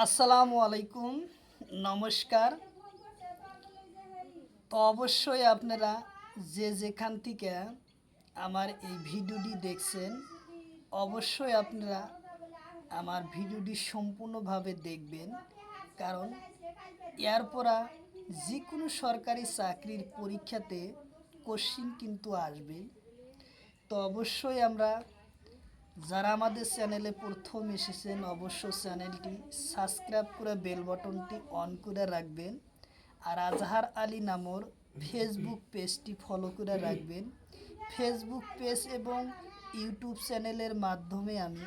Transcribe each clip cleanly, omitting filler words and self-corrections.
আসসালামু আলাইকুম, নমস্কার। তো অবশ্যই আপনারা যে যেখান থেকে আমার এই ভিডিওটি দেখছেন, অবশ্যই আপনারা আমার ভিডিওটি সম্পূর্ণভাবে দেখবেন, কারণ এরপরা যে কোনো সরকারি চাকরির পরীক্ষাতে কোশ্চিন কিন্তু আসবে। তো অবশ্যই আমরা যারা আমাদের চ্যানেলে প্রথম এসেছেন অবশ্যই চ্যানেলটি সাবস্ক্রাইব করে বেল বাটনটি অন করে রাখবেন। আর আজহার আলী নামর ফেসবুক পেজটি ফলো করে রাখবেন। ফেসবুক পেজ এবং ইউটিউব চ্যানেলের মাধ্যমে আমি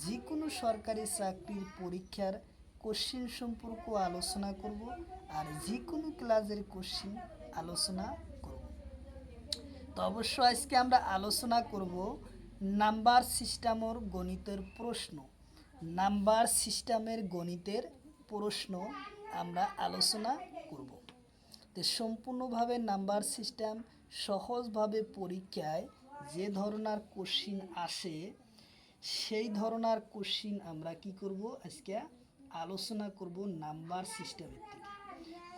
যে কোনো সরকারি চাকরির পরীক্ষার কোশ্চিন সম্পর্কে আলোচনা করব, আর যে কোনো ক্লাসের কোশ্চিন আলোচনা করব। তো অবশ্যই আজকে আমরা আলোচনা করব নাম্বার সিস্টেমের গণিতের প্রশ্ন। নাম্বার সিস্টেমের গণিতের প্রশ্ন আমরা আলোচনা করব। তো সম্পূর্ণভাবে নাম্বার সিস্টেম সহজভাবে পরীক্ষায় যে ধরনের কোশ্চিন আসে সেই ধরনের কোশ্চিন আমরা কি করব আজকে আলোচনা করব নাম্বার সিস্টেমের থেকে।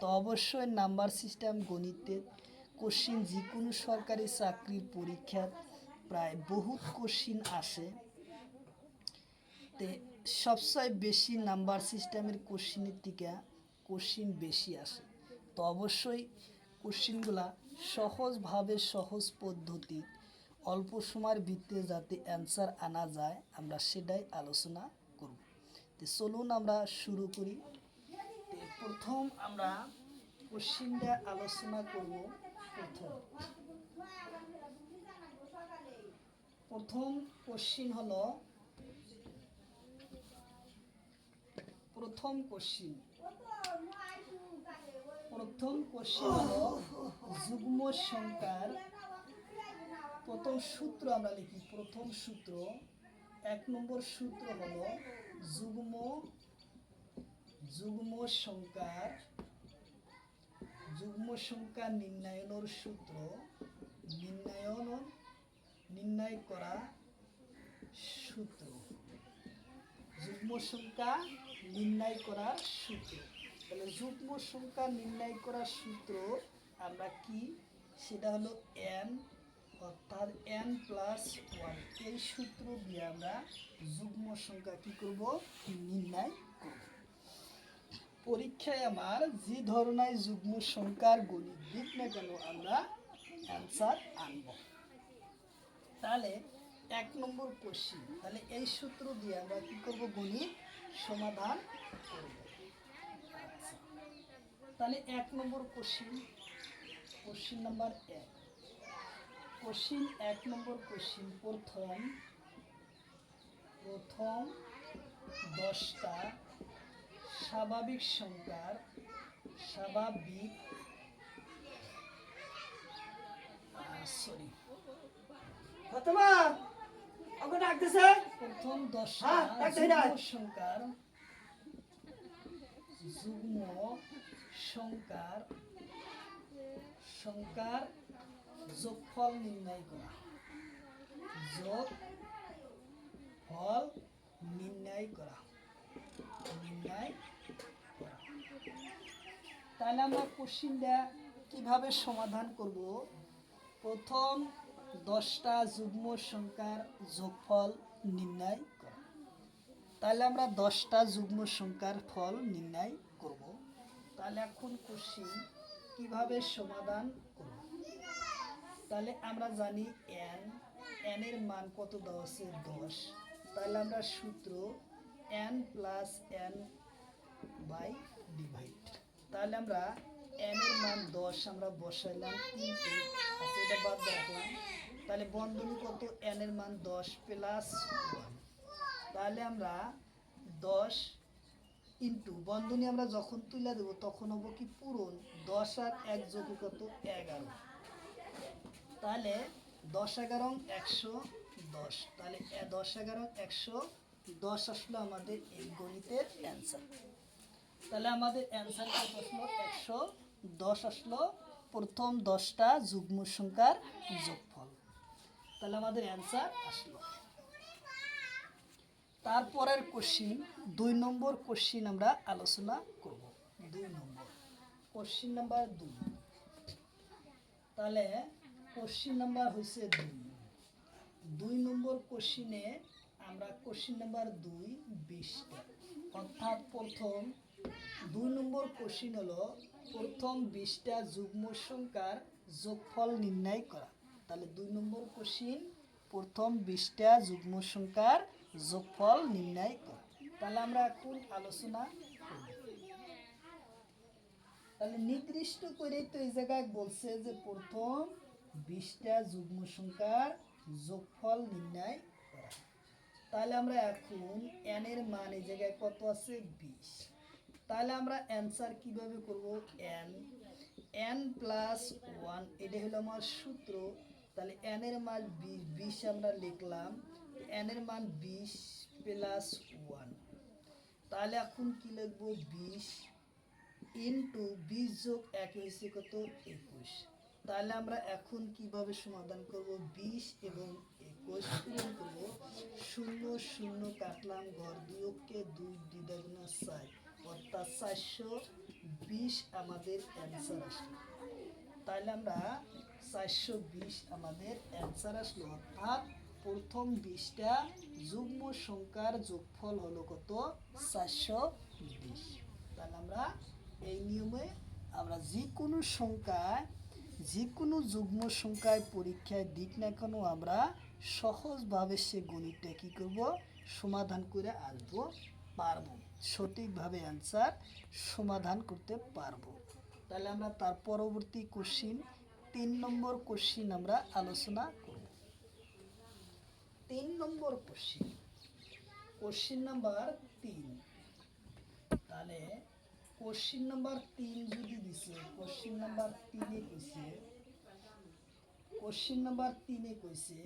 তো অবশ্যই নাম্বার সিস্টেম গণিতের কোশ্চিন যে কোনো সরকারি চাকরির পরীক্ষার প্রায় বহুত কোশ্চিন আসে। তে সবচেয়ে বেশি নাম্বার সিস্টেমের কোশ্চিনের থেকে কোশ্চিন বেশি আসে। তো অবশ্যই কোশ্চিনগুলা সহজভাবে সহজ পদ্ধতি অল্প সময়ের ভিতরে যাতে অ্যান্সার আনা যায় আমরা সেটাই আলোচনা করব। তো চলুন আমরা শুরু করি। প্রথম আমরা কোশ্চিনটা আলোচনা করব। প্রথম কোশ্চিন হলো প্রথম কোশ্চিন হলো যুগ্ম সংখ্যার প্রথম সূত্র আমরা লিখি। প্রথম সূত্র, এক নম্বর সূত্র হলো যুগ্ম সংখ্যা নির্ণয়ের সূত্র। নির্ণয় করা সূত্র, যুগ্ম সংখ্যা নির্ণয় করার সূত্র। তাহলে যুগ্ম সংখ্যা নির্ণয় করার সূত্র আমরা কি, সেটা হলো n, অর্থাৎ n+1। এই সূত্র দিয়ে আমরা যুগ্ম সংখ্যা কি করব, নির্ণয় করব। পরীক্ষায় আমার যে ধরনের যুগ্ম সংখ্যার গণিত দিক না কেন আমরা অ্যান্সার আনব। তাহলে এক নম্বর কোশ্চিন, তাহলে এই সূত্র দিয়ে আমরা কি করব, গণিত সমাধান করব। আচ্ছা, তাহলে এক নম্বর কোশ্চিন নাম্বার 1। এক নম্বর কোশ্চিন, প্রথম 10টা স্বাভাবিক সংখ্যার প্রথম 10টা যুগ্ম সংখ্যার যোগফল নির্ণয় করা। তাহলে আমরা কোশ্চিনটা কিভাবে সমাধান করব, প্রথম 10টা যুগ্ম সংখ্যার যোগফল নির্ণয় করা। তাহলে আমরা 10টা যুগ্ম সংখ্যার ফল নির্ণয় করব। তাহলে এখন কোশ্চিন কিভাবে সমাধান করব, তাহলে আমরা জানি n এর মান কত দেওয়া আছে, 10। তাহলে আমরা সূত্র n+n/ডিভাইড। তাহলে আমরা n এর মান 10 আমরা বসাইলাম, কিন্তু এটা বাদ রাখলাম। তাহলে বন্ধনী কত, n এর মান 10 + 1। তাহলে আমরা 10 ইন্টু বন্ধনী আমরা যখন তুলে দেব তখন হবো কি পূরণ, 10 আর 1 যোগ কত, 11। তাহলে 10×11 110। তাহলে 10×11 110 আসলো আমাদের এই গণিতের অ্যান্সার। তাহলে আমাদের অ্যান্সার কত আসলো, 110 আসলো, প্রথম 10টা যুগ্ম সংখ্যার যোগফল। তাহলে আমাদের অ্যান্সার আসলো। তারপরের কোশ্চিন 2 নম্বর কোশ্চিন আমরা আলোচনা করব। 2 নম্বর কোশ্চিন নাম্বার 2। তাহলে কোশ্চিন নাম্বার হচ্ছে 2 নম্বর কোশ্চিনে আমরা কোশ্চিন নাম্বার 2 20টা, অর্থাৎ প্রথম 2 নম্বর কোশ্চিন হলো প্রথম 20টা যুগ্ম সংখ্যার যোগফল নির্ণয় করা। তাহলে 2 নম্বর কোশ্চিন প্রথম 20টা যুগ্ম সংখ্যার যোগফল নির্ণয় করা। তাহলে আমরা এখন আলোচনা করব। তাহলে নির্দিষ্ট করে তো এই জায়গায় বলছে যে প্রথম 20টা যুগ্ম সংখ্যার যোগফল নির্ণয় করা। তাহলে আমরা এখন n এর মান এই জায়গায় কত আছে 20। তাহলে আমরা অ্যান্সার কিভাবে করব, n প্লাস 1 এটা হলো আমার সূত্র। তাহলে n এর মান 20 আমরা লিখলাম, n এর মান 20 প্লাস 1। তাহলে এখন কি লিখব, 20 ইন্টু 20 যোগ 1 হয়েছে কত 21। তাহলে আমরা এখন কিভাবে সমাধান করব, 20 এবং 21 পূরণ করব। 0 0 কাটলাম, ঘর 2 কে 2 2 গুণা 4, অর্থাৎ 420 আমাদের অ্যান্সার আসলো। তাহলে আমরা 420 আমাদের অ্যান্সার আসলো, অর্থাৎ প্রথম 20টা যুগ্ম সংখ্যার যোগফল হলো কত 420। তাহলে আমরা এই নিয়মে আমরা যে কোনো সংখ্যায়, যে কোনো যুগ্ম সংখ্যায় পরীক্ষায় দিক না কেন আমরা সহজভাবে সে গণিতটা কী করব, সমাধান করে আসবো পারবো, সঠিকভাবে অ্যান্সার সমাধান করতে পারবো। তাহলে আমরা তার পরবর্তী কোশ্চিন 3 নম্বর কোশ্চিন আমরা আলোচনা করব। 3 নম্বর কোশ্চিন, কোশ্চিন নাম্বার 3। তাহলে কোশ্চিন নাম্বার 3 যদি দিছে, কোশ্চিন নাম্বার 3-এ কইছে, কোশ্চিন নাম্বার 3-এ কইছে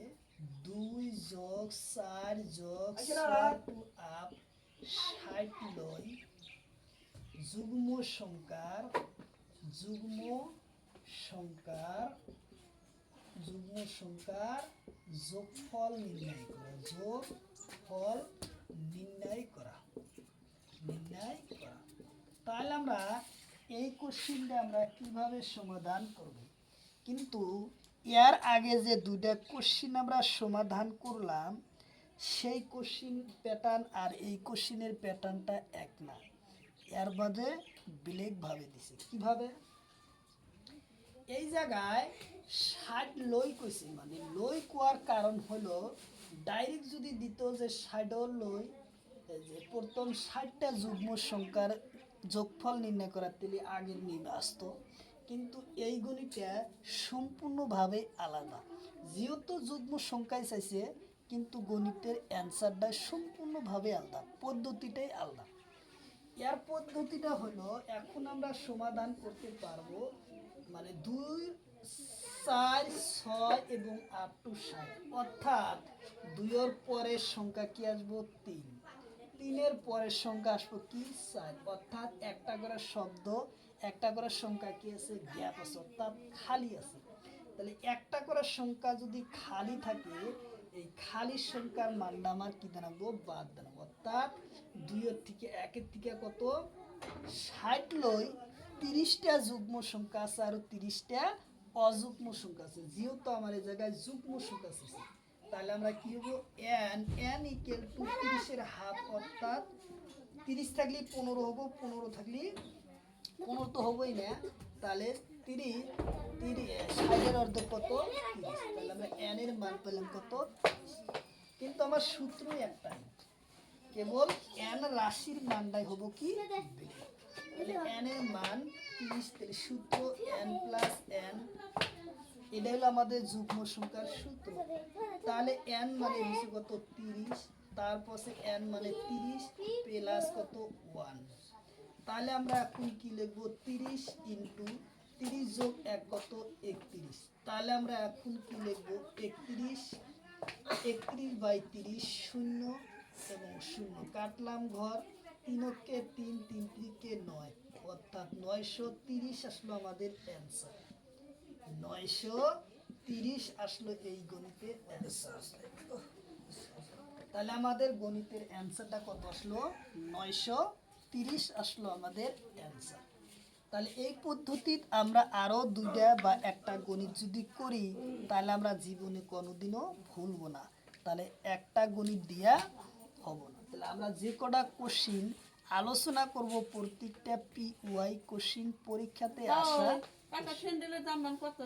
2 যোগ 4 যোগ 6 টু আপ 60 লই যুগ্ম সংখ্যার যোগফল নির্ণয় করা, যোগফল নির্ণয় করা। তাহলে আমরা এই কোশ্চিনটা আমরা কিভাবে সমাধান করব, কিন্তু এর আগে যে 2টা কোশ্চিন আমরা সমাধান করলাম সেই কোশ্চিন প্যাটার্ন আর এই কোশ্চিনের প্যাটার্নটা এক না, এর বাদে ব্লেকভাবে দিছে। কিভাবে, এই জায়গায় 60 লই কইছে, মানে লই কোয়ার কারণ হলো ডাইরেক্ট যদি দিত যে 60 লই, যে প্রথম 60টা যুগ্ম সংখ্যার যোগফল নির্ণয় করার তেলে আগের নিয়মে আসতো, কিন্তু এই গণিতটা সম্পূর্ণভাবে আলাদা। যেহেতু যুগ্ম সংখ্যায় চাইছে, কিন্তু গণিতের অ্যান্সারটা সম্পূর্ণভাবে আলাদা, পদ্ধতিটাই আলাদা। এর পদ্ধতিটা হলো এখন আমরা সমাধান করতে পারবো, মানে 2 4 6 এবং 8 টু 60, অর্থাৎ 2 এর পরের সংখ্যা কি আসবো 3, 3 এর পরের সংখ্যা আসবো কি 4, অর্থাৎ একটা করে শব্দ, একটা করে সংখ্যা কি আছে গ্যাপ আছে, অর্থাৎ খালি আছে। তাহলে একটা করে সংখ্যা যদি খালি থাকে, এই খালি সংখ্যার মানটা আমার কি দাঁড়াবো বাদ দাঁড়াবো, অর্থাৎ 2 এর থেকে 1 এর থেকে কত 60 লই 30টা যুগ্ম সংখ্যা আছে আর 30টা অযুগ্ম সংখ্যা আছে। যেহেতু আমার এই জায়গায় যুগ্ম সংখ্যা আছে, তাহলে আমরা কি হবো n ইকুয়াল টু 30 এর হাফ, অর্থাৎ 30 থাকলে 15 হবো, 15 থাকলে 15 তো হবোই না, তাহলে 60 এর অর্ধেক কত 30। তাহলে আমরা n এর মান পেলাম কত, কিন্তু আমার সূত্রই একটাই, কেবল n রাশির মানটাই হবো কি, তাহলে n এর মান 30। তাহলে সূত্র n প্লাস n, এটা হলো আমাদের যুগ্ম সংখ্যার সূত্র। তাহলে n মানে হচ্ছে কত 30, তারপর n মানে 30 প্লাস কত 1। তাহলে আমরা এখন কি লিখবো, 30 ইন্টু 30 যোগ 1 কত 31। তাহলে আমরা এখন কি লিখবো, 31 বাই 30, 0 এবং 0 কাটলাম, ঘর 3 কে 3, 3 3 9, অর্থাৎ 930 আসলো আমাদের অ্যান্সার। 930 আসলো এই গণিতের অ্যান্সার। তাহলে আমাদের গণিতের অ্যান্সারটা কত আসলো? 930 আসলো আমাদের অ্যান্সার। তাহলে এই পদ্ধতিতে আমরা আরও দুইটা বা একটা গণিত যদি করি তাহলে আমরা জীবনে কোনোদিনও ভুলবো না। তাহলে একটা গণিত দিয়া হবো না। তাহলে আমরা যে কটা কোশ্চিন আলোচনা করব প্রত্যেকটা PY কোশ্চিন পরীক্ষাতে আসা। কাটা স্যান্ডেলের দাম কত?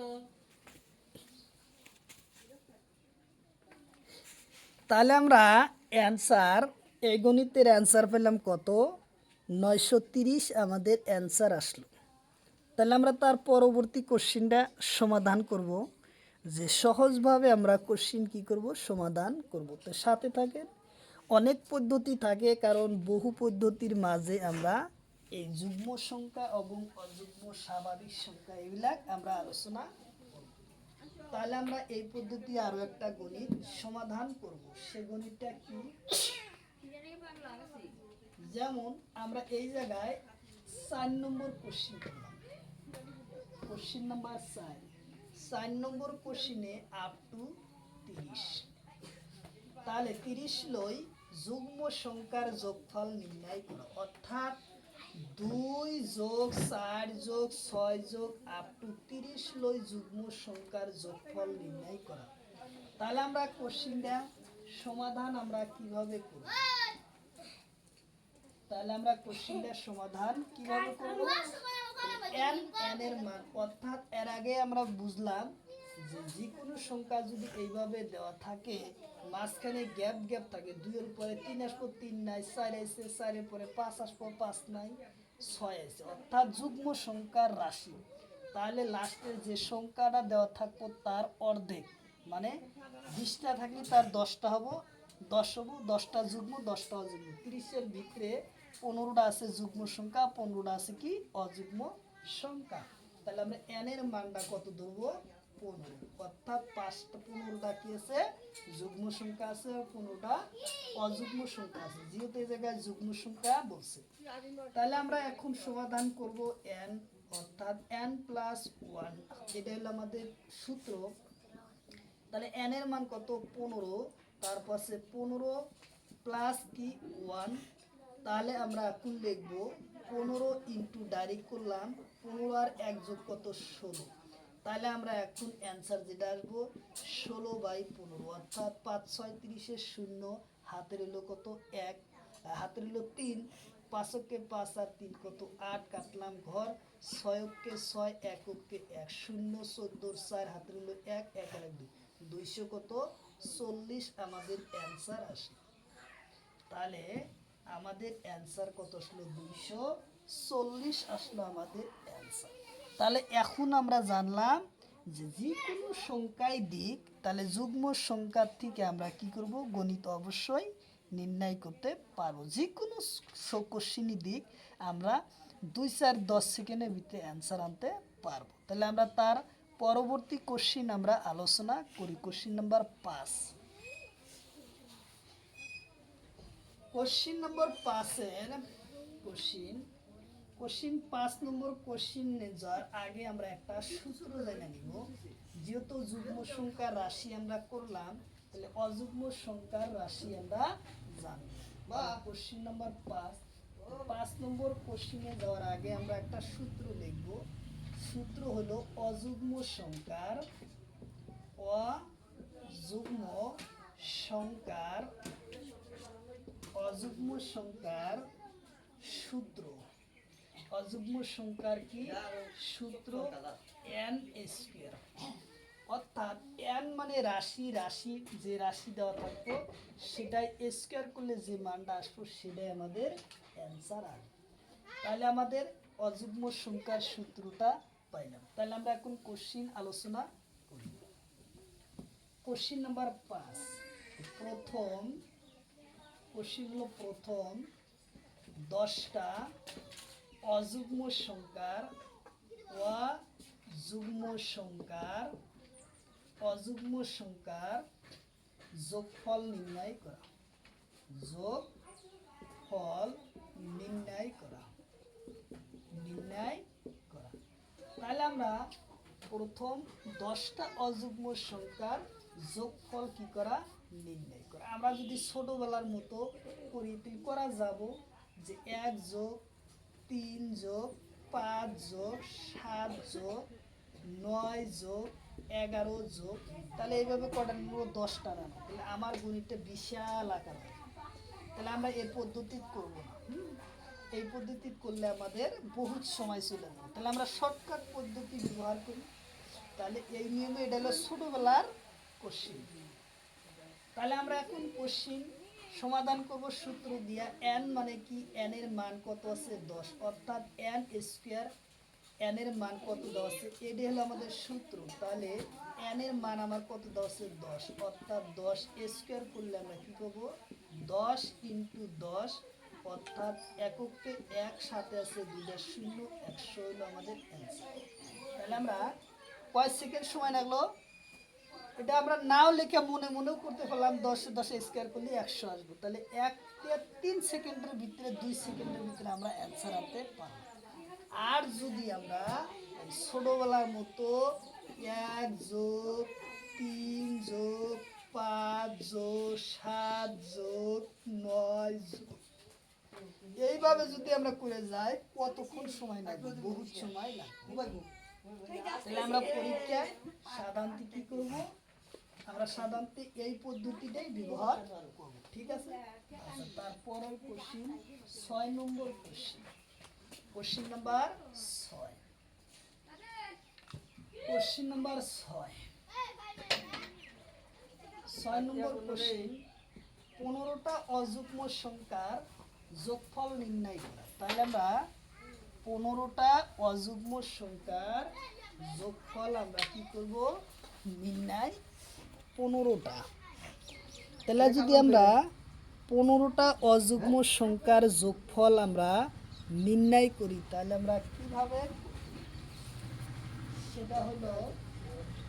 তাহলে আমরা অ্যান্সার, এই গণিতের অ্যান্সার পেলাম কত? 930 আমাদের অ্যান্সার আসলো। তাহলে আমরা তার পরবর্তী কোশ্চিনটা সমাধান করব, যে সহজভাবে আমরা কোশ্চিন কি করব? সমাধান করব। তো সাথে থাকেন। অনেক পদ্ধতি থাকে, কারণ বহু পদ্ধতির মাঝে আমরা এই যুগ্ম সংখ্যা এবং অযুগ্ম স্বাভাবিক সংখ্যা এগুলা আমরা আলোচনা করব। তাহলে আমরা এই পদ্ধতি আরও একটা গণিত সমাধান করব। সে গণিতটা কি? যেমন আমরা এই জায়গায় 4 নম্বর কোশ্চিন করলাম। কোশ্চিন নাম্বার 4 নম্বর কোশ্চিনে আপ টু 30। তাহলে 30 লই যুগ্ম সংখ্যার যোগফল নির্ণয় করো, অর্থাৎ 2 যোগ 4 যোগ 6 যোগ আপ টু 30 লই যুগ্ম সংখ্যার যোগফল নির্ণয় করা। তাহলে আমরা কোশ্চিনটা সমাধান আমরা কিভাবে করব? তাহলে আমরা কোশ্চিনটার সমাধান কিভাবে করব? n এর মান, অর্থাৎ এর আগে আমরা বুঝলাম যে যে কোনো সংখ্যা যদি এইভাবে দেওয়া থাকে, মাঝখানে গ্যাপ থাকে, 2 এর পরে 3 আসবো 3 নাই, 4 আছে 4 এর পরে 5 আসবো 5 নাই, 6 আছে, অর্থাৎ যুগ্ম সংখ্যার রাশি। তাহলে লাস্টের যে সংখ্যাটা দেওয়া থাকবো তার অর্ধেক, মানে 20টা থাকলে তার 10টা হবো, 10 হবো, 10টা যুগ্ম 10টা অযুগ্ম। 30-এর ভিতরে 15টা আছে যুগ্ম সংখ্যা, 15টা আছে কি? অযুগ্ম সংখ্যা। তাহলে আমরা n এর মানটা কত ধরবো? 15, অর্থাৎ 15টা কি আছে? যুগ্ম সংখ্যা আছে, 15টা অযুগ্ম সংখ্যা আছে, যেহেতু এই জায়গায় যুগ্ম সংখ্যা বলছে। তাহলে আমরা এখন সমাধান করব n, অর্থাৎ n প্লাস 1, এটা হলো আমাদের সূত্র। তাহলে n এর মান কত? 15, তারপর আছে 15 প্লাস কি 1। তাহলে আমরা এখন লিখব 15 ইন্টু ডাইরেক্ট করলাম 15 আর 1 যোগ কত? 16। তাহলে আমরা এখন অ্যান্সার যেটা আসবো 16/15, অর্থাৎ 5 6 30-এর 0, হাতের হলো কত? 1, হাতের হলো 3, 5 কে 5 আর 3 কত? 8, কাটলাম ঘর, 6 কে 6, 1 কে 1, 0 14 4, হাতের হলো 1, 1 আর 2, 200 কত? 40 আমাদের অ্যান্সার আসে। তাহলে আমাদের অ্যান্সার কত আসলো? 240 আসলো আমাদের অ্যান্সার। তাহলে এখন আমরা জানলাম যে যে কোনো সংখ্যায় দিক, তাহলে যুগ্ম সংখ্যার থেকে আমরা কি করব? গণিত অবশ্যই নির্ণয় করতে পারবো। যে কোনো কোশ্চিনই দিক আমরা 2 4 10 সেকেন্ডের ভিতরে অ্যান্সার আনতে পারবো। তাহলে আমরা তার পরবর্তী কোশ্চিন আমরা আলোচনা করি। Question number 5। কোশ্চিন নম্বর 5-এর কোশ্চিন 5 নম্বর কোশ্চিন যার আগে আমরা একটা সূত্র জেনে নিব। যেহেতু যুগ্ম সংখ্যার রাশি আমরা করলাম, তাহলে অযুগ্ম সংখ্যার রাশি আমরা জানব। কোশ্চিন নম্বর 5 নম্বর কোশ্চিনে যাওয়ার আগে আমরা একটা সূত্র লিখব। সূত্র হলো অযুগ্ম সংখ্যার অযুগ্ম সংখ্যার অযুগ্ম সংখ্যার সূত্র। অযুগ্ম সংখ্যার কি সূত্র? n স্কয়ার, অর্থাৎ n মানে রাশি, রাশি যে রাশি দেওয়া থাকতো সেটাই স্কয়ার করলে যে মানটা আসবো সেটাই আমাদের অ্যান্সার আসবে। তাহলে আমাদের অযুগ্ম সংখ্যার সূত্রটা পাইলাম। তাহলে আমরা এখন কোশ্চিন আলোচনা করি। কোশ্চিন নাম্বার 5, প্রথম কোশ্চিন হলো প্রথম 10টা অযুগ্ম সংখ্যার অযুগ্ম সংখ্যার যোগফল নির্ণয় করা। যোগফল নির্ণয় করা। তাহলে আমরা প্রথম 10টা অযুগ্ম সংখ্যার যোগফল কি করা? নির্ণয় করা। আমরা যদি ছোটবেলার মতো করি তাহলে করা যাব যে 1 যোগ 3 যোগ 5 যোগ 7 যোগ 9 যোগ 11 যোগ, তাহলে এইভাবে কটা নিব 10টা রানো, তাহলে আমার গণিতটা বিশাল আকার হবে। তাহলে আমরা এই পদ্ধতি করব না, এই পদ্ধতি করলে আমাদের বহুত সময় চলে যাবে। তাহলে আমরা শর্টকাট পদ্ধতি ব্যবহার করি। তাহলে এই নিয়মে এটা হলো ছোটবেলার কোশ্চিন। তাহলে আমরা এখন কোশ্চিন সমাধান করব সূত্র দিয়া। n মানে কি, n এর মান কত আছে 10, অর্থাৎ n স্কয়ার, n এর মান কত দেওয়া আছে, এটা হলো আমাদের সূত্র। তাহলে n এর মান আমার কত দেওয়া আছে 10, অর্থাৎ 10 স্কয়ার করলে আমরা কি করব 10 ইন্টু 10, অর্থাৎ এককে এক, সাথে আছে 2টা শূন্য, 100 হলো আমাদের অ্যান্সার। তাহলে আমরা কয় সেকেন্ড সময় লাগলো, এটা আমরা নাও লিখে মনে মনেও করতে পারলাম, 10 10 স্কয়ার করলে 100 আসবে। তাহলে 1 থেকে 3 সেকেন্ডের ভিতরে, 2 সেকেন্ডের ভিতরে আমরা অ্যান্সার আনতে পারবো। আর যদি আমরা এই ছোটবেলার মতো 1 যোগ 3 যোগ 5 যোগ 7 যোগ 9 যোগ এইভাবে যদি আমরা করে যাই, কতক্ষণ সময় লাগবে, বহুত সময় লাগবে। তাহলে আমরা পরীক্ষায় সাধারণত কি করব, আমরা সাধারণত এই পদ্ধতিটাই ব্যবহার করব, ঠিক আছে। আচ্ছা, তারপরের কোশ্চিন 6 নম্বর question, question number 6, question number 6, 6 নম্বর কোশ্চিন, 15টা অযুগ্ম সংখ্যার যোগফল নির্ণয় করা। তাহলে আমরা 15টা অযুগ্ম সংখ্যার যোগফল আমরা কি করব নির্ণয়, 15টা। তাহলে যদি আমরা 15টা অযুগ্ম সংখ্যার যোগফল আমরা নির্ণয় করি, তাহলে আমরা কিভাবে, সেটা হলো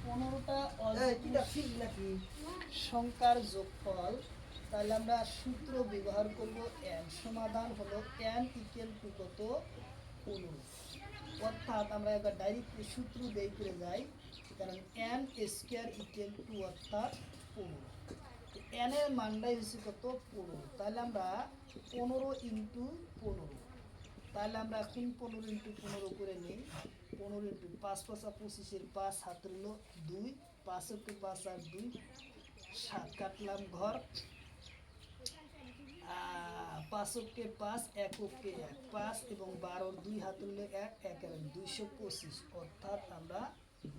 15টা অযুগ্ম সংখ্যার যোগফল। তাহলে আমরা সূত্র ব্যবহার করব n, সমাধান হলো n ইকুয়াল টু কত 15, অর্থাৎ আমরা একবার ডাইরেক্ট সূত্র বের করে যাই, কারণ n স্কয়ার ইকুয়াল টু অর্থাৎ 15, n এর মানটাই হচ্ছে কত 15। তাহলে আমরা 15 ইন্টু 15, তাহলে আমরা এখন 15 ইন্টু 15 করে নিই। 15 ইন্টু 5 5 25, 5 হাত হলো 2, 5 কে 5 আর 2, 7 কাটলাম ঘর, 5 কে 5, 1 কে 1, 5 এবং 12 2 হাত হলো 1, 1 আর 225, অর্থাৎ আমরা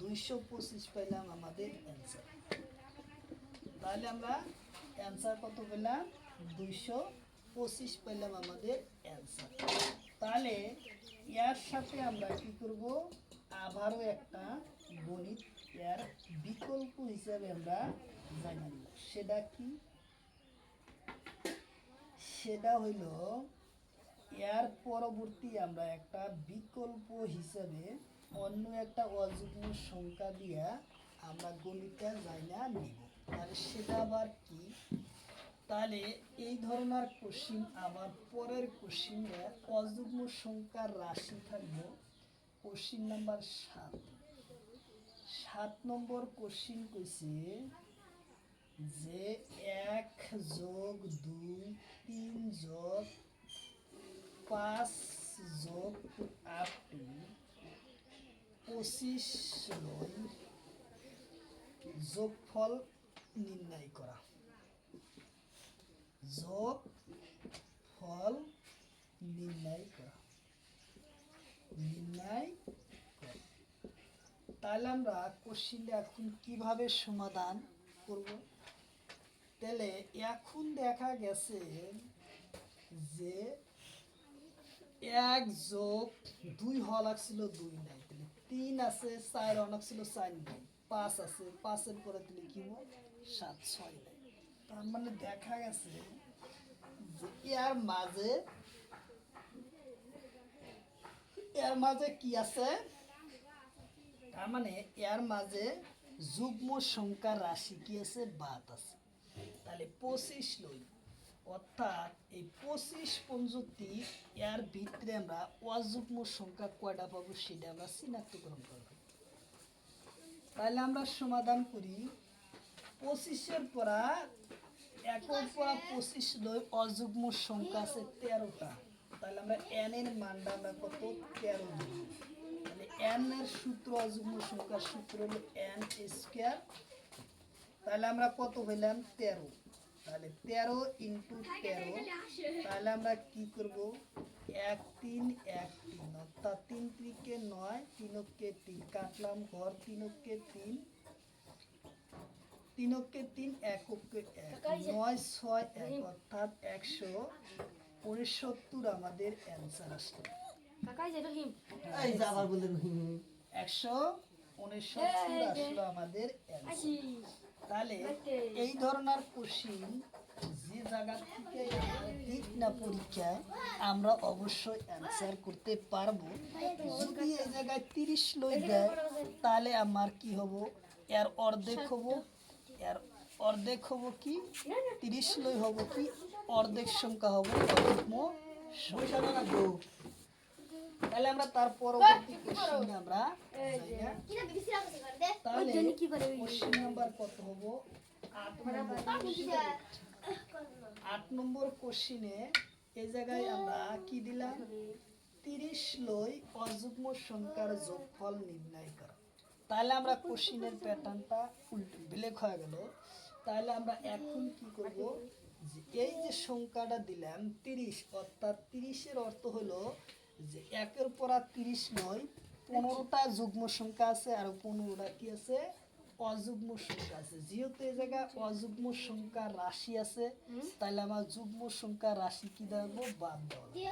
225 পাইলাম আমাদের অ্যান্সার। তাহলে আমরা অ্যান্সার কত পেলাম 225 পেলাম আমাদের অ্যান্সার। তাহলে এর সাথে আমরা কি করব, আবারও একটা গণিত এর বিকল্প হিসাবে আমরা জানি, সেটা কি, সেটা হইল এর পরবর্তী আমরা একটা বিকল্প হিসাবে অন্য একটা অযুগ্ম সংখ্যা দিয়া আমরা গণিতটা জানা নিব। তাহলে সেটা আবার কি, তাহলে এই ধরনের কোশ্চিন আবার পরের কোশ্চিনে অযুগ্ম সংখ্যার রাশি থাকবে। কোশ্চিন নাম্বার 7, 7 নম্বর কোশ্চিন কইছে যে 1 যোগ 2 3 যোগ 5 যোগ আপ টু 25 লই যোগফল নির্ণয় করা, যোগফল নির্ণয় করা, নির্ণয় করা। তাহলে আমরা কোশ্চিনটা এখন কিভাবে সমাধান করব, তাহলে এখন দেখা গেছে যে 1 যোগ 2 হওয়া লাগছিল 2 নাই, তাহলে 3 আছে 4 হওয়া লাগছিল 4 নাই, 5 আছে 5 এর পরে তাহলে কি হবে 7 6 নাই। তার মানে দেখা গেছে যে এর মাঝে কি আছে, তার মানে এর মাঝে যুগ্ম সংখ্যার রাশি কি আছে, বাদ আছে। তাহলে 25 লই, অর্থাৎ এই 25 পঞ্জতি এর ভিতরে আমরা অযুগ্ম সংখ্যা কয়টা পাবো সেটা আমরা চিনাক্তকরণ করব। তাহলে আমরা সমাধান করি, 25-এর পরা একর পর 25 লই অযুগ্ম সংখ্যা আছে 13টা। তাহলে আমরা n এর মানটা আমরা কত 13 দেব। তাহলে n এর সূত্র অযুগ্ম সংখ্যার সূত্র হলো n স্কয়ার। তাহলে আমরা কত হইলাম 13। তাহলে 13 ইনটু 13, তাহলে আমরা কি করব 1 3 1 3 অর্থাৎ 3 3 9 3 কে 3 কাটলাম ঘর 3 কে 3 3 কে 3 1 কে 1 9 6 1 অর্থাৎ 169 আমাদের অ্যানসার আসলো। কাকাই যে রহিম এই যে আবার বললেন হুম 169 আসলো আমাদের অ্যানসার। তাহলে এই ধরনের কোশ্চিন যে জায়গা থেকে দিক না পরীক্ষায় আমরা অবশ্যই অ্যান্সার করতে পারবো। যদি এই জায়গায় 30 লই দেয় তাহলে আমার কি হব, এর অর্ধেক হব, এর অর্ধেক হব কি 30 লই হব কি অর্ধেক সংখ্যা হব অযুগ্ম সংখ্যা। তাহলে আমরা তার পরবর্তী কোশ্চিনে আমরা যাই না। তাহলে কোশ্চিন নাম্বার কত হব 8 নম্বর কোশ্চিনে এই জায়গায় আমরা কি দিলাম 30 লই অযুগ্ম সংখ্যার যোগফল নির্ণয় করো। তাহলে আমরা কোশ্চিনের প্যাটার্নটা উল্টো ব্লেক হয়ে গেল। তাহলে আমরা এখন কি করব, যে এই যে সংখ্যাটা দিলাম 30 অর্থাৎ 30 এর অর্থ হলো যে একের পর 30 নয় 15টা যুগ্ম সংখ্যা আছে আর 15টা কি আছে অযুগ্ম সংখ্যা আছে। যেহেতু এই জায়গায় অযুগ্ম সংখ্যা রাশি আছে তাহলে আমার যুগ্ম সংখ্যা রাশি কি দেবো বাদ দেওয়া লাগবে।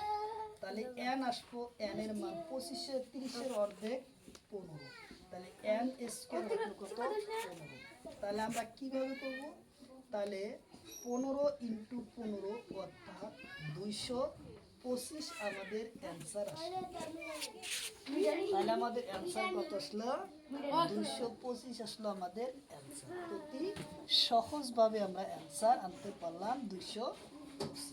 তাহলে n আসবো, n এর মান 25 এর 30 এর অর্ধেক 15, তাহলে n স্কয়ার হলো কত 15। তাহলে আমরা কিভাবে করব, তাহলে 15 ইনটু 15 অর্থাৎ 225 আমাদের অ্যানসার আসলো। তাহলে আমাদের অ্যানসার কত আসলো 225 আসলো আমাদের অ্যানসার। অতি সহজভাবে আমরা অ্যানসার আনতে পারলাম 225।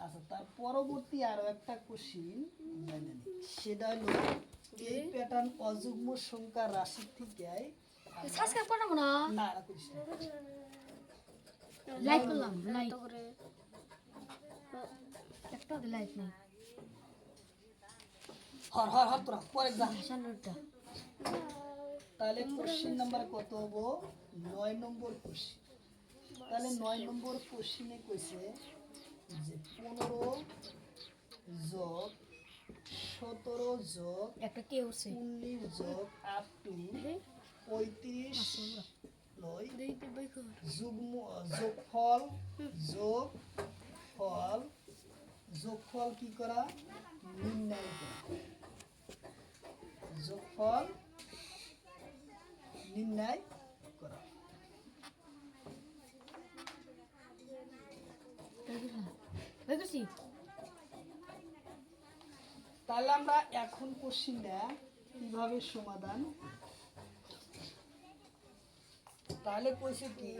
আচ্ছা, তার পরবর্তী আরো একটা কোশ্চিন জেনে নিই, সেটা হলো এই প্যাটার্ন অযুগ্ম সংখ্যা রাশি থেকে সাবস্ক্রাইব করব না না করিস না। লাইক করলাম লাইক একটা লাইক নাই হর হর হর তোরা পরে যা। শানুরটা তাহলে কোশ্চিন নাম্বার কত হবো 9 নম্বর কোশ্চিন। তাহলে 9 নম্বর কোশ্চিনে কইছে যে 15 যোগ 17 যোগ একটা কে উঠছে 19 যোগ আপ টু 35 লই যুগ্ম যোগফল যোগফল কি করা নির্ণয় করা, যোগফল নির্ণয় করা। হয়ে গেছি তাহলে আমরা এখন কোশ্চিনটা কিভাবে সমাধান, তাহলে কইছে কি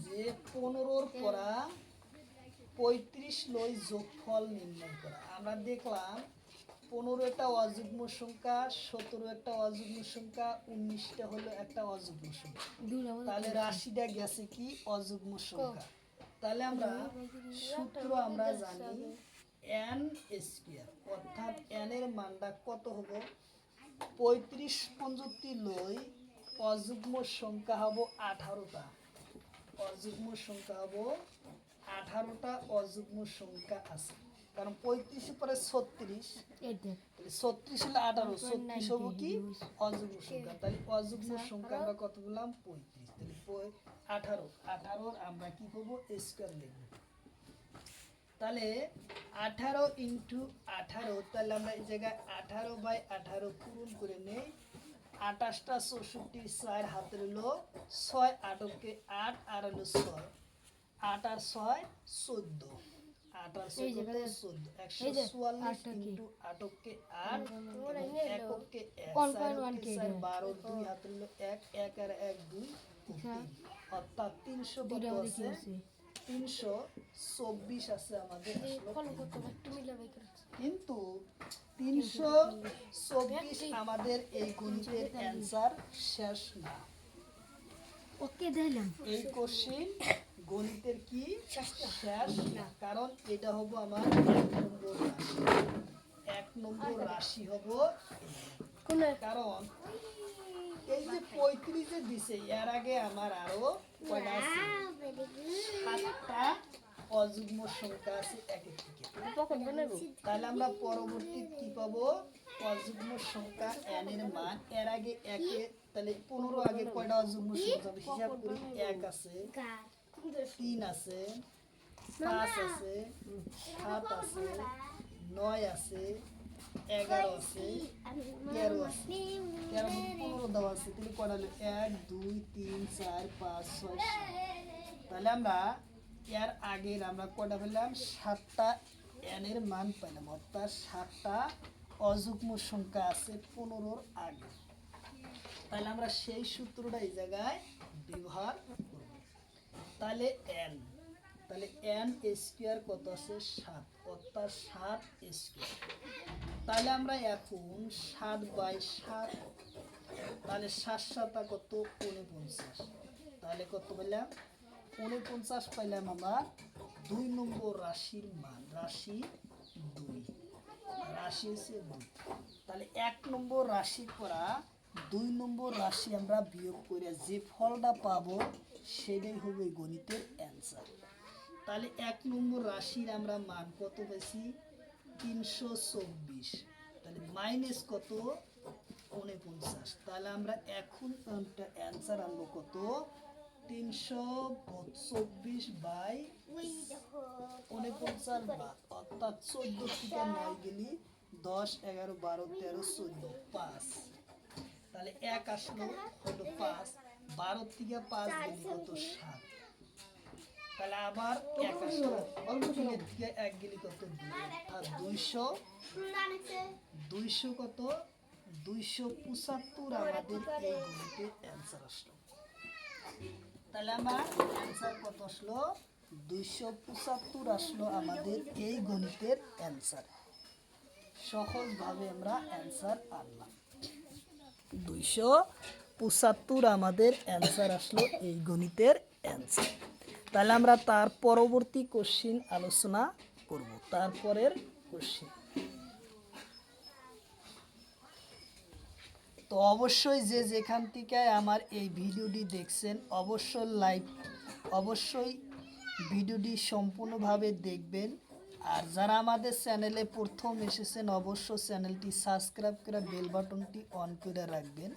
যে 15 পরা 35 লই যোগফল নির্ণয় করা। আমরা দেখলাম 15 একটা অযুগ্ম সংখ্যা, 17 একটা অযুগ্ম সংখ্যা, 19টা হলো একটা অযুগ্ম সংখ্যা। তাহলে রাশিটা গেছে কি অযুগ্ম সংখ্যা। তাহলে আমরা সূত্র আমরা জানি n স্কয়ার অর্থাৎ n এর মানটা কত হবো 35 75 লই অযুগ্ম সংখ্যা হবো 18টা, অযুগ্ম সংখ্যা হবো 18টা অযুগ্ম সংখ্যা আছে। কারণ 35 পরে 36, এই দেখ 36 হলো 18, 36 হবো কি অযুগ্ম সংখ্যা। তাহলে অযুগ্ম সংখ্যা আমরা কত বললাম 35, তাহলে 18 আমরা কি করবো স্কয়ার লিখব। তাহলে 18 ইনটু 18, তাহলে আমরা এই জায়গায় 18/18 পূরণ করে নেই। 28টা 64 4 হাতের হলো 6 8 কে 8 আর হলো 6 8 আর 6 14, 8 আর 6 কত 14, 144 ইনটু 8 কে 8 1 কে 1 4 কে 4 12 2 হাতের হলো 1 1 আর 1 2 3, অর্থাৎ 300 কত আছে 324 আছে আমাদের আসলে। কিন্তু 324 আমাদের এই গণিতের অ্যানসার শেষ না। ওকে দিলাম এই কোশ্চিন গণিতের কি শেষ না, কারণ এটা হবো আমার 1 নম্বর রাশি হবো কোন কারণ এই যে 35 যে দিছে এর আগে আমার আরো কয়টা আছে 7টা অযুগ্ম সংখ্যা আছে একের থেকে। তাহলে আমরা পরবর্তী কি পাবো অযুগ্ম সংখ্যা n এর মান এর আগে একে তাহলে 15 আগে কয়টা অযুগ্ম সংখ্যা হবে হিসাব করি 1 আছে 3 আছে 5 আছে 7 আছে 9 আছে 11 আছে 13 আছে 15 দেওয়া আছে তাহলে কয়টা হলো 1 2 3 4 5 6 7 তাহলে আমরা এর আগের আমরা কয়টা পেলাম 7টা n এর মান পেলাম অর্থাৎ 7টা অযুগ্ম সংখ্যা আছে 15 এর আগে। তাহলে আমরা সেই সূত্রটা এই জায়গায় ব্যবহার করব। তাহলে n তাহলে n স্কয়ার কত আছে 7 অর্থাৎ 7 স্কয়ার। তাহলে আমরা এখন 7/7 তাহলে 7 7 কত 49 তাহলে কত পেলাম 49 পাইলাম আমরা 2 নম্বর রাশির মান রাশি 2 রাশি হচ্ছে 2 তাহলে 1 নম্বর রাশি করা 2 নম্বর রাশি আমরা বিয়োগ করে যে ফলটা পাবো সেটাই হবে গণিতের অ্যান্সার। তাহলে 1 নম্বর রাশির আমরা মান কত পেয়েছি 324 তাহলে মাইনাস কত 49 তাহলে আমরা এখন অ্যান্সার আনবো কত 324/49 বাদ অর্থাৎ 14 থেকে 9 গেলি 10 11 12 13 14 5 তাহলে 1 আসলো হলো 5 12 থেকে 5 গেলি কত 7 তাহলে আবার 1 আসলো অল্প থেকে 1 গেলি কত 2 অর্থাৎ 200 কত 275 আমাদের এই গণিতের অ্যান্সার আসলো। তাহলে আমার অ্যান্সার কত আসলো 275 আসলো আমাদের এই গণিতের অ্যান্সার। সহজভাবে আমরা অ্যান্সার আনলাম 275 আমাদের অ্যান্সার আসলো এই গণিতের অ্যান্সার। তাহলে আমরা তার পরবর্তী কোশ্চিন আলোচনা করব তারপরের কোশ্চিন। তো অবশ্যই যে যেখান থেকে আমার এই ভিডিওটি দেখছেন অবশ্যই ভিডিওটি সম্পূর্ণভাবে দেখবেন। আর যারা আমাদের চ্যানেলে প্রথম এসেছেন অবশ্যই চ্যানেলটি সাবস্ক্রাইব করে বেল বাটনটি অন করে রাখবেন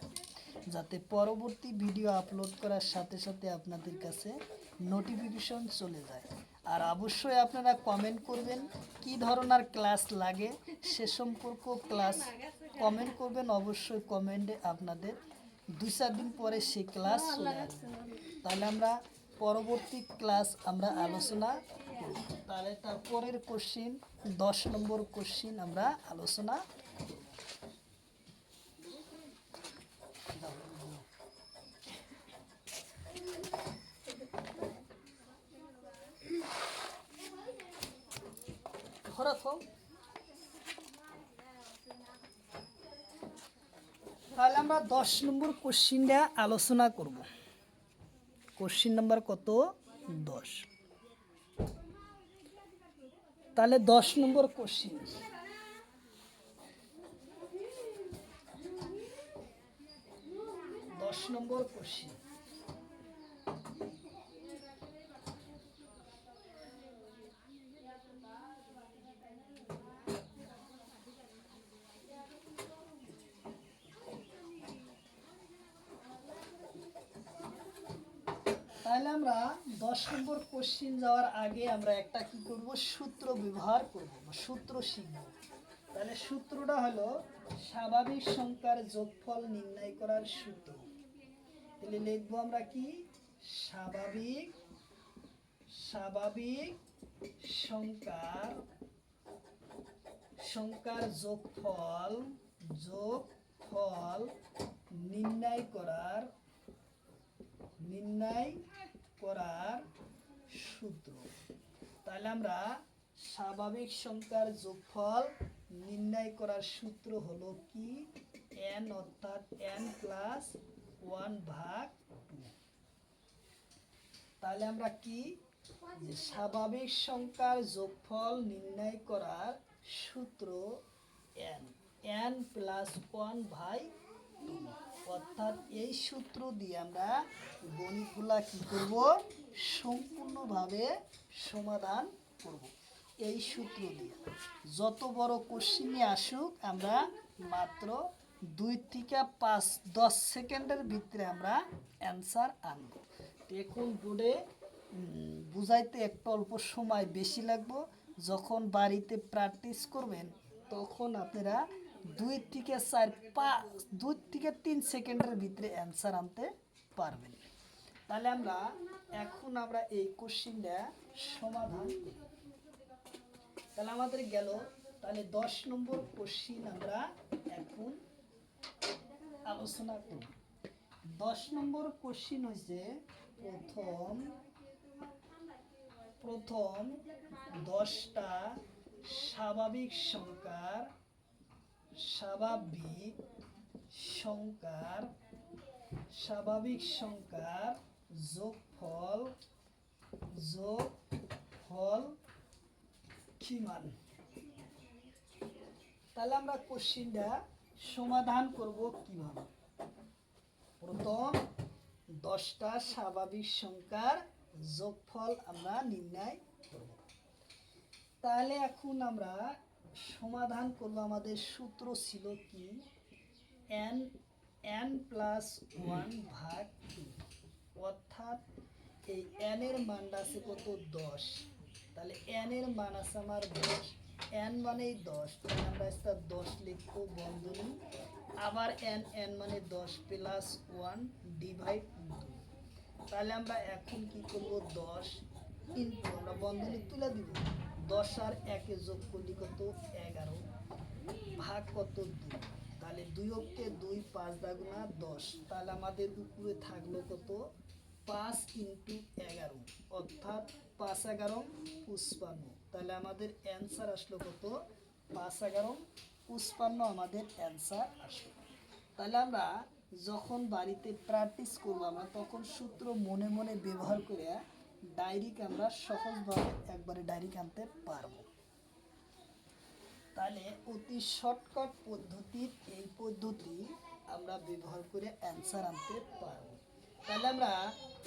যাতে পরবর্তী ভিডিও আপলোড করার সাথে সাথে আপনাদের কাছে নোটিফিকেশন চলে যায়। আর অবশ্যই আপনারা কমেন্ট করবেন কি ধরনের ক্লাস লাগে সে সম্পর্ক ক্লাস কমেন্ট করবেন। অবশ্যই কমেন্টে আপনাদের 2-4 দিন পরে সেই ক্লাস চলে আসবে। তাহলে আমরা পরবর্তী ক্লাস আমরা আলোচনা করব। তাহলে তারপরের কোশ্চিন 10 নম্বর কোশ্চিন আমরা আলোচনা তাহলে আমরা 10 নম্বর কোশ্চিনটা আলোচনা করব। কোশ্চিন নাম্বার কত 10। তাহলে 10 নম্বর কোশ্চিন তাহলে আমরা 10 নম্বর কোশ্চিন যাওয়ার আগে আমরা একটা কি করব সূত্র ব্যবহার করব সূত্র শিখব। তাহলে সূত্রটা হলো স্বাভাবিক সংখ্যার যোগফল নির্ণয় করার সূত্র। তাহলে লিখবো আমরা কি স্বাভাবিক সংখ্যার যোগফল নির্ণয় করার সূত্র। তাহলে আমরা স্বাভাবিক সংখ্যার যোগফল নির্ণয় করার সূত্র হলো কি n অর্থাৎ n+1/2 তাহলে আমরা কি যে স্বাভাবিক সংখ্যার যোগফল নির্ণয় করার সূত্র n n প্লাস 1/2 অর্থাৎ এই সূত্র দিয়ে আমরা গণিতগুলা কি করব সম্পূর্ণভাবে সমাধান করব এই সূত্র দিয়ে যত বড় কোশ্চিনই আসুক আমরা মাত্র 2 থেকে 10 সেকেন্ডের ভিতরে আমরা অ্যান্সার আনব এখন বোর্ডে বুঝাইতে একটু অল্প সময় বেশি লাগবে যখন বাড়িতে প্র্যাকটিস করবেন তখন আপনারা 2 থেকে 3 সেকেন্ডের ভিতরে অ্যান্সার আনতে পারবেন তাহলে এখন আমরা এই কোশ্চিনটা সমাধান করি তাহলে আমাদের গেল তাহলে 10 নম্বর কোশ্চিন আমরা এখন আলোচনা করি 10 নম্বর কোশ্চিন হচ্ছে প্রথম 10টা স্বাভাবিক সংখ্যার যোগফল কি মান তাহলে আমরা কোশ্চিনটা সমাধান করব কিভাবে প্রথম 10টা স্বাভাবিক সংখ্যার যোগফল আমরা নির্ণয় করব তাহলে এখন আমরা সমাধান করব আমাদের সূত্র ছিল কি n প্লাস 1/2 অর্থাৎ এই n এর মানটা আছে কত 10 তাহলে n এর মান আছে আমার 10 n মানেই 10 তাহলে আমরা এটা 10 লিখবো বন্ধনী আবার n মানে 10 প্লাস 1 ডিভাইড 2 তাহলে আমরা এখন কি করব 10 ইনটু আমরা বন্ধনী তুলে দিব 10 আর 1 এ যোগ করলে কত 11 ভাগ কত 2 তাহলে 2 অক্ষে 2 5 দাগুনা 10 তাহলে আমাদের উপরে থাকলো কত 5 ইনটু 11 অর্থাৎ 5 11 55 তাহলে আমাদের অ্যান্সার আসলো কত 5 11 55 আমাদের অ্যান্সার আসলো তাহলে আমরা যখন বাড়িতে প্র্যাকটিস করব আমরা তখন সূত্র মনে মনে ব্যবহার করে ডাইরেক্ট আমরা সহজভাবে একবারে ডাইরেক্ট আনতে পারবো তাহলে অতি শর্টকাট পদ্ধতির এই পদ্ধতি আমরা ব্যবহার করে অ্যান্সার আনতে পারবো তাহলে আমরা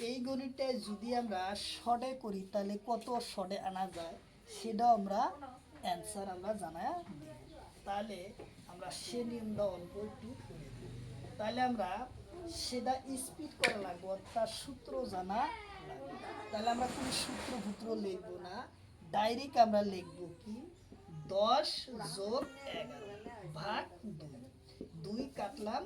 এই গণিতটা যদি আমরা শর্টে করি তাহলে কত শর্টে আনা যায় সেটাও আমরা অ্যান্সার আমরা জানা দিব তাহলে আমরা সে নিয়মটা অল্প একটু করে দেব তাহলে আমরা সেটা স্পিড করা লাগবে অর্থাৎ সূত্র জানা লাগবে তাহলে আমরা কোনো সূত্র লিখবো না ডাইরেক্ট আমরা লিখবো কি 10 যোগ 11 ভাগ 2 কাটলাম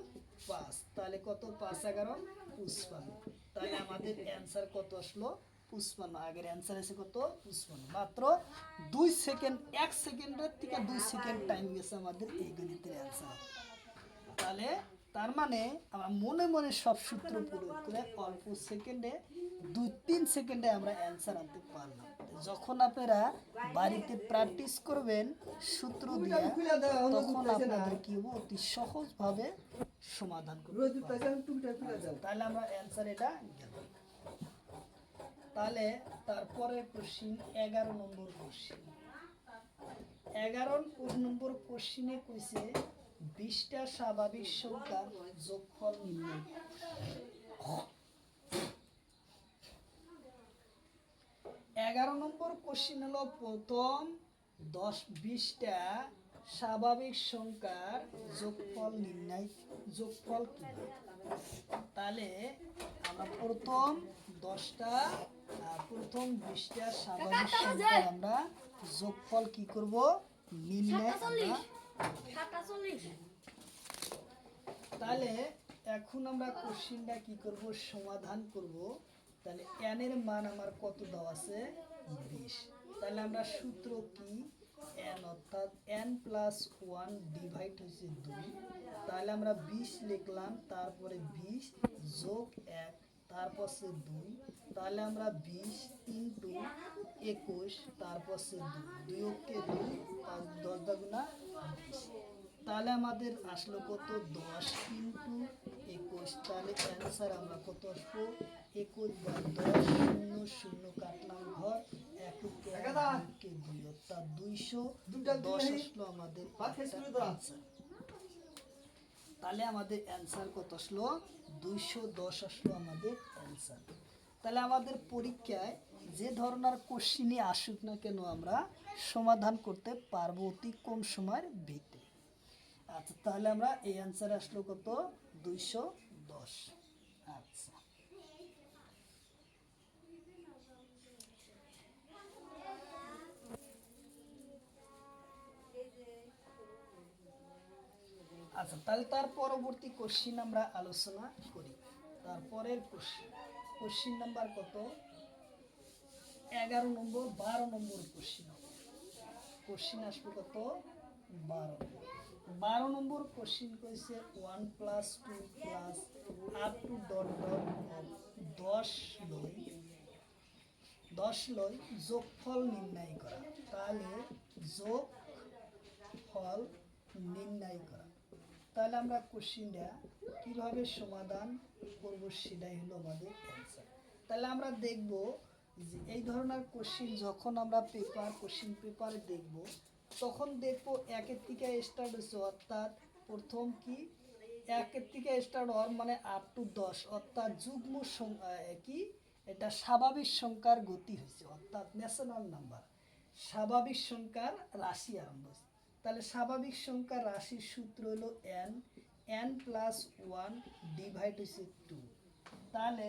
5 তাহলে কত 5 11 55 তাহলে আমাদের অ্যান্সার কত আসলো 55 আগের অ্যান্সার এসে কত 55 মাত্র 2 সেকেন্ড 1 সেকেন্ডের থেকে 2 সেকেন্ড টাইম গেছে আমাদের এই গণিতের অ্যান্সার তাহলে তার মানে আমরা মনে মনে সব সূত্র প্রয়োগ করে অল্প সেকেন্ডে 2-3 সেকেন্ডে আমরা অ্যান্সার আনতে পারলাম যখন আপনারা বাড়িতে প্র্যাকটিস করবেন সূত্র দিয়ে তখন আপনাদের কি হবে অতি সহজভাবে সমাধান করতে পারবেন তাহলে আমরা অ্যান্সার এটা গেল তাহলে তারপরে কোশ্চিন 11 নম্বর কোশ্চিন 11 নম্বর কোশ্চিনে কইছে 20টা স্বাভাবিক সংখ্যার যোগফল নির্ণয় 11 নম্বর কোশ্চিন হলো প্রথম 20টা স্বাভাবিক সংখ্যার যোগফল কি তাহলে আমরা প্রথম 20টা স্বাভাবিক সংখ্যার আমরা যোগফল কি করব নির্ণয় আমরা তাহলে এখন আমরা কোশ্চিনটা কি করব সমাধান করব তাহলে n এর মান আমার কত দেওয়া আছে 20 তাহলে আমরা সূত্র কি n অর্থাৎ n প্লাস 1 ডিভাইড হচ্ছে 2 তাহলে আমরা 20 লিখলাম তারপরে 20 যোগ 1 তারপর সে 2 তাহলে আমরা 20 ইনটু 21 তারপর সে 2 2 অক্ষে 2 5 10 গুণা 20 তাহলে আমাদের আসলো কত 10 ইন্টু 21, তাহলে অ্যান্সার আমরা কত আসবো 21 বাই 10, শূন্য শূন্য কাটলাম ঘর, এককে দুইকে দুই অর্থাৎ 210 আসলো আমাদের অ্যান্সার। তাহলে আমাদের অ্যান্সার কত আসলো 210 আসলো আমাদের অ্যান্সার। তাহলে আমাদের পরীক্ষায় যে ধরনের কোশ্চিনই আসুক না কেন আমরা সমাধান করতে পারবো অতি কম সময়ের ভিতরে। আচ্ছা, তাহলে আমরা এই অ্যান্সার আসলো কত 210। আচ্ছা, আচ্ছা তাহলে তার পরবর্তী কোশ্চিন আমরা আলোচনা করি। তারপরের কোশ্চিন নাম্বার কত 11 নম্বর 12 নম্বর কোশ্চিন আসবে কত 12 নম্বর কোশ্চিন কইছে 1 + 2 plus up to dot dot 10 লই যোগফল নির্ণয় করা। তাহলে যোগফল নির্ণয় করা, তাহলে আমরা কোশ্চিনটা কিভাবে সমাধান করব সেটাই হলো আমাদের অ্যান্সার। তাহলে আমরা দেখব যে এই ধরনের কোশ্চিন যখন আমরা কোশ্চিন পেপারে দেখব তখন দেখবো একের থেকে স্টার্ট হচ্ছে, অর্থাৎ প্রথম কি একের থেকে স্টার্ট হওয়ার মানে আপ টু 10, অর্থাৎ যুগ্ম কি এটা স্বাভাবিক সংখ্যার গতি হয়েছে, অর্থাৎ ন্যাশনাল নাম্বার স্বাভাবিক সংখ্যার রাশি আরম্ভ হয়েছে। তাহলে স্বাভাবিক সংখ্যার রাশির সূত্র হলো n + 1 ডিভাইড হয়েছে 2। তাহলে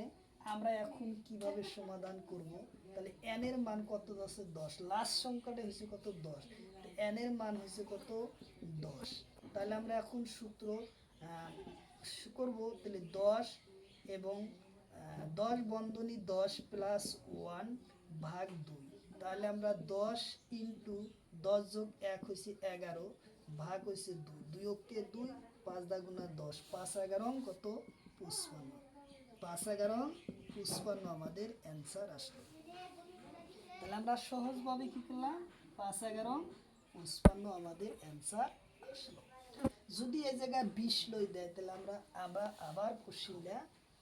আমরা এখন কিভাবে সমাধান করব? তাহলে n এর মান কত আছে 10, লাস্ট সংখ্যাটা হয়েছে কত 10, n এর মান হয়েছে কত 10। তাহলে আমরা এখন সূত্র করব, তাহলে 10 এবং 10 বন্ধনী 10 + 1 ভাগ 2। তাহলে আমরা 10 ইন্টু 10 যোগ 1 হয়েছে 11 ভাগ হয়েছে 2, 2 কে 2, 5 দা গুণা 10, 5 11 কত 55, 5 11 55 আমাদের অ্যান্সার আসলো। তাহলে আমরা সহজভাবে কি করলাম 5 11 55 আমাদের অ্যান্সার আসলো। যদি এই জায়গায় 20 লই দেয় তাহলে আমরা আবার কোশ্চিনটা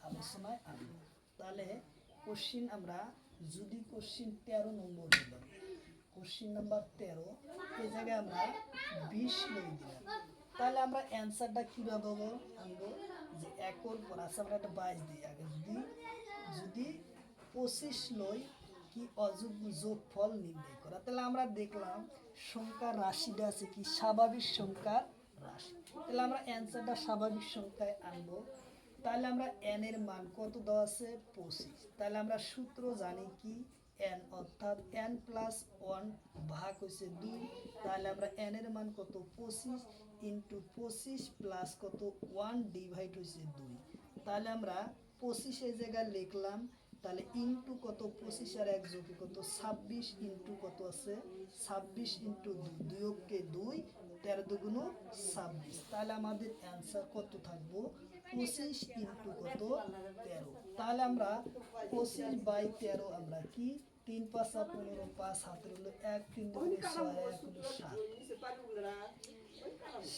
আলোচনায় আনবো। তাহলে কোশ্চিন আমরা যদি কোশ্চিন 13 নম্বর দিলাম, কোশ্চিন নাম্বার 13, এই জায়গায় আমরা 20 লই দিলাম, তাহলে আমরা অ্যান্সারটা কীভাবে আনবো যে একর পর আছে আমরা একটা 22 দিই আগে, যদি 25 লই কি অযুগ্ম যোগফল নির্ণয় করা। তাহলে আমরা দেখলাম সংখ্যার রাশিটা আছে কি স্বাভাবিক সংখ্যার রাশি, তাহলে আমরা অ্যান্সারটা স্বাভাবিক সংখ্যায় আনবো। তাহলে আমরা n এর মান কত দেওয়া আছে 25, তাহলে আমরা সূত্র জানি কি n, অর্থাৎ n + 1 ভাগ হয়েছে 2। তাহলে আমরা n এর মান কত 25 ইন্টু 25 প্লাস কত 1 ডিভাইড হয়েছে 2। তাহলে আমরা 25 এই জায়গায় লিখলাম, তাহলে ইন্টু কত 25 আর 1 যোগ কত 26 ইন্টু কত আছে 26 ইন্টু 2, 2 কে 2, 13 দুগুণ 26। তাহলে আমাদের অ্যান্সার কত থাকবো 25 ইন্টু কত 13। তাহলে আমরা 25 বাই 13 আমরা কি 3 5 15, 5 হাতের হলো 1, 3 দুগুণে 6, 1 হলো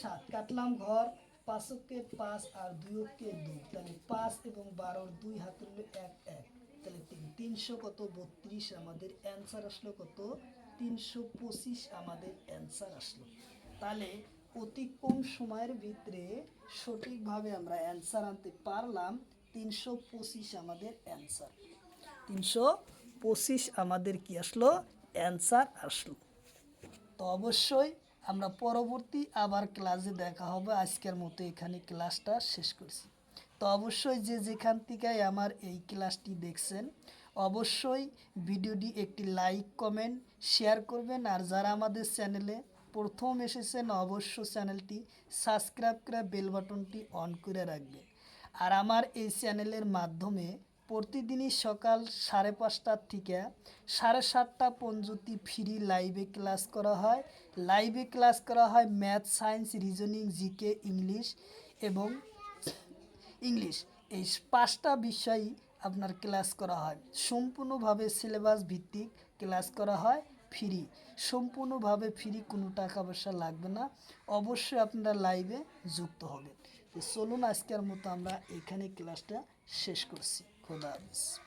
7 কাটলাম ঘর, 5 কে 5 আর 2 কে 2, তাহলে 5 এবং 12 2 হাতের হলো 1 1, তাহলে 300 কত 32 আমাদের অ্যান্সার আসলো কত 325 আমাদের অ্যান্সার আসলো। তাহলে অতি কম সময়ের ভিতরে সঠিকভাবে আমরা অ্যান্সার আনতে পারলাম 325 আমাদের অ্যান্সার, 325 আমাদের কি আসলো অ্যান্সার আসলো। তো অবশ্যই আমরা পরবর্তী আবার ক্লাসে দেখা হবে, আজকের মতো এখানে ক্লাসটা শেষ করছি। তো অবশ্যই যে যেখান থেকে আমার এই ক্লাসটি দেখছেন অবশ্যই ভিডিওটি একটি লাইক কমেন্ট শেয়ার করবেন, আর যারা আমাদের চ্যানেলে প্রথম এসেছেন অবশ্যই চ্যানেলটি সাবস্ক্রাইব করে বেল বাটনটি অন করে রাখবেন। আর আমার এই চ্যানেলের মাধ্যমে প্রতিদিনই সকাল 5:30 থেকে 7:30 পর্যন্ত ফ্রি লাইভে ক্লাস করা হয়। Math, science, reasoning, GK, English এবং ইংলিশ, এই 5টা বিষয়ই আপনার ক্লাস করা হয়। সম্পূর্ণভাবে সিলেবাস ভিত্তিক ক্লাস করা হয় ফ্রি, সম্পূর্ণভাবে ফ্রি, কোনো টাকা পয়সা লাগবে না। অবশ্যই আপনারা লাইভে যুক্ত হবেন। তো চলুন আজকের মতো আমরা এখানে ক্লাসটা শেষ করছি। খোদা হাফেজ।